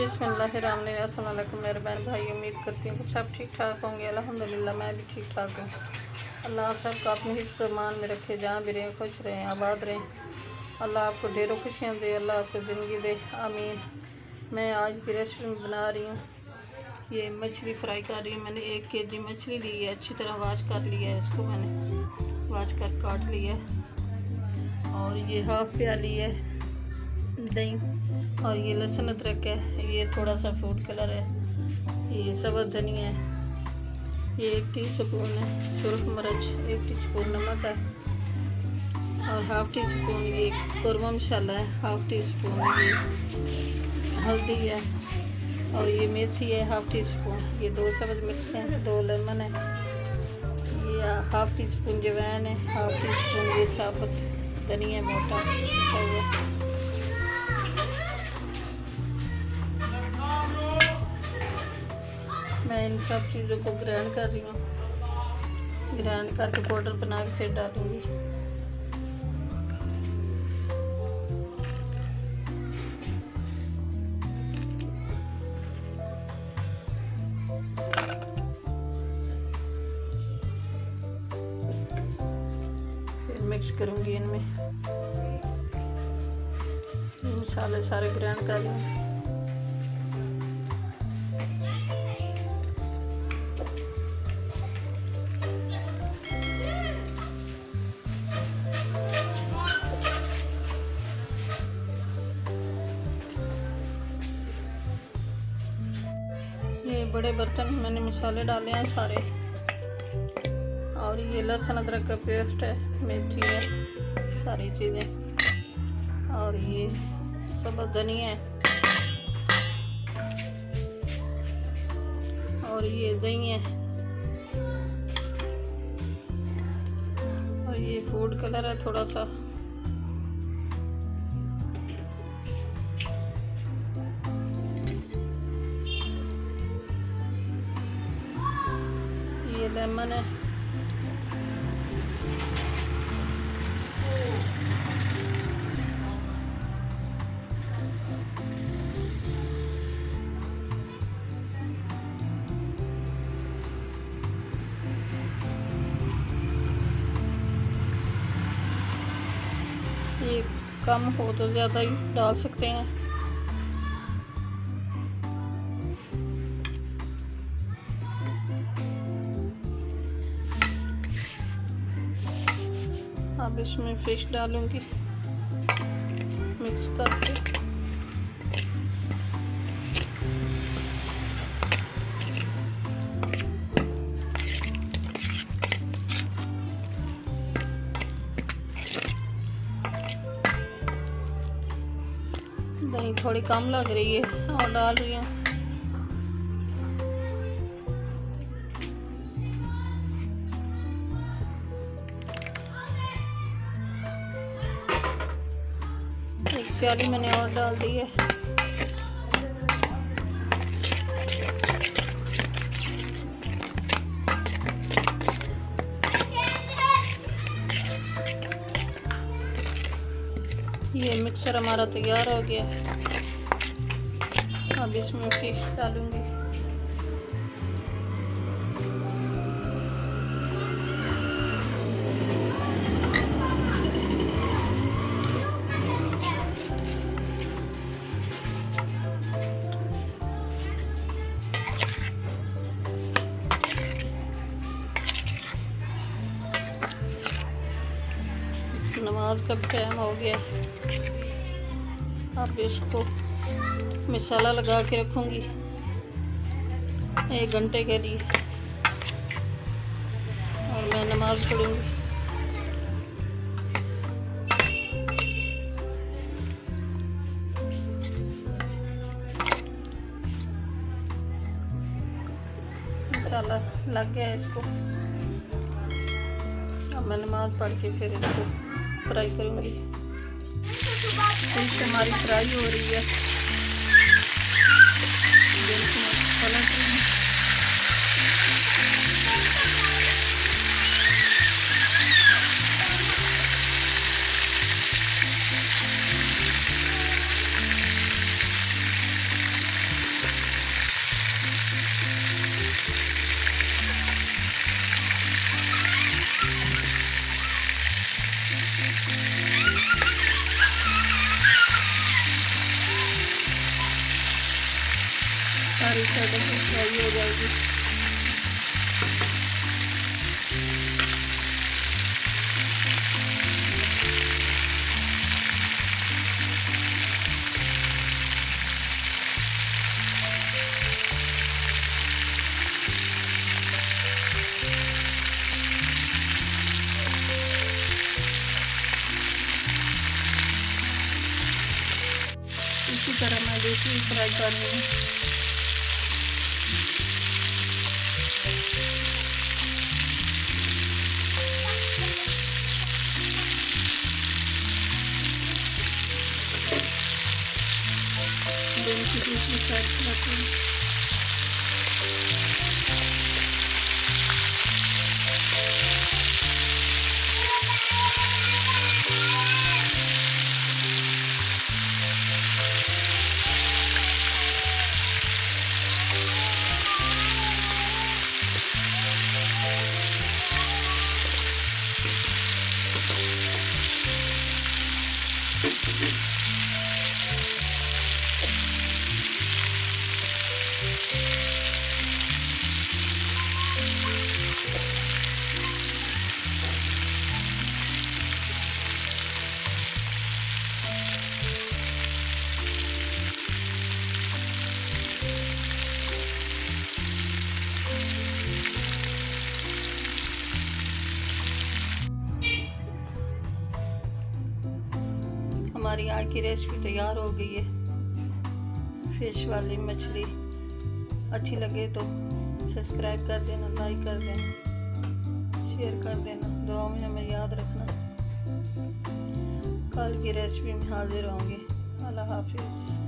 बिस्मिल्लाहिर्रहमानिर्रहीम। अस्सलाम वालेकुम मेरे बहन भाई, उम्मीद करती हूँ कि सब ठीक ठाक होंगे। अल्हम्दुलिल्लाह मैं भी ठीक ठाक हूँ। अल्लाह आप सबको अपने हिफ्ज़ मान में रखे, जहाँ भी रहें खुश रहें, आबाद रहें। अल्लाह आपको ढेरों खुशियाँ दे, अल्लाह आपको ज़िंदगी दे, आमीन। मैं आज की रेसिपी में बना रही हूँ, ये मछली फ्राई कर रही हूँ। मैंने 1 kg मछली ली है, अच्छी तरह वाश कर लिया है। इसको मैंने वाश कर काट लिया है। और ये हाफ प्याली है दही, और ये लहसुन अदरक है, ये थोड़ा सा फूड कलर है, ये सब्ज़ धनिया है, ये 1 टीस्पून है सुरख मिर्च, 1 टीस्पून नमक है, और हाफ टी स्पून ये कौरमा मसाला है, हाफ टी स्पून ये हल्दी है, और ये मेथी है हाफ टी स्पून, ये 2 सब्ज़ मिर्चें हैं, 2 लेमन है, ये हाफ टी स्पून जवैन है, हाफ टी स्पून ये साबुत धनिया मोटा पिसा हुआ। मैं इन सब चीज़ों को ग्राइंड कर रही हूँ। ग्राइंड करके पाउडर बना के फिर डालूँगी। फिर मिक्स करूँगी इनमें। ये मसाले सारे ग्राइंड कर लूँ। ये बड़े बर्तन में मैंने मसाले डाले हैं सारे, और ये लहसुन अदरक का पेस्ट है, मेथी है, सारी चीज़ें, और ये सब्ज़ धनिया है, और ये दही है, और ये फूड कलर है थोड़ा सा, ये लेमन है, ये कम हो तो ज़्यादा ही डाल सकते हैं। अब इसमें फिश डालूंगी मिक्स करके। दही थोड़ी कम लग रही है और डाल रही हूँ। एक प्याली मैंने और डाल दी है। ये मिक्सर हमारा तैयार हो गया। अब इसमें फिश डालूंगी। नमाज का भी टाइम हो गया। अब इसको मसाला लगा के रखूँगी 1 घंटे के लिए, और मैं नमाज पढ़ूँगी। मसाला लग गया है इसको। अब मैं नमाज पढ़ के फिर इसको फ्राई करूँगी। फिश हमारी फ्राई हो रही है। फ्राई हो जाएगी। इसी तरह मैं दूसरी फ्राई कर रही हूँ। दूसरी साइड करती हूँ। हमारी आज की रेसिपी तैयार हो गई है। फिश वाली मछली अच्छी लगे तो सब्सक्राइब कर देना, लाइक कर देना, शेयर कर देना, दुआ में हमें याद रखना। कल की रेसिपी में हाजिर होंगे। अल्लाह हाफिज़।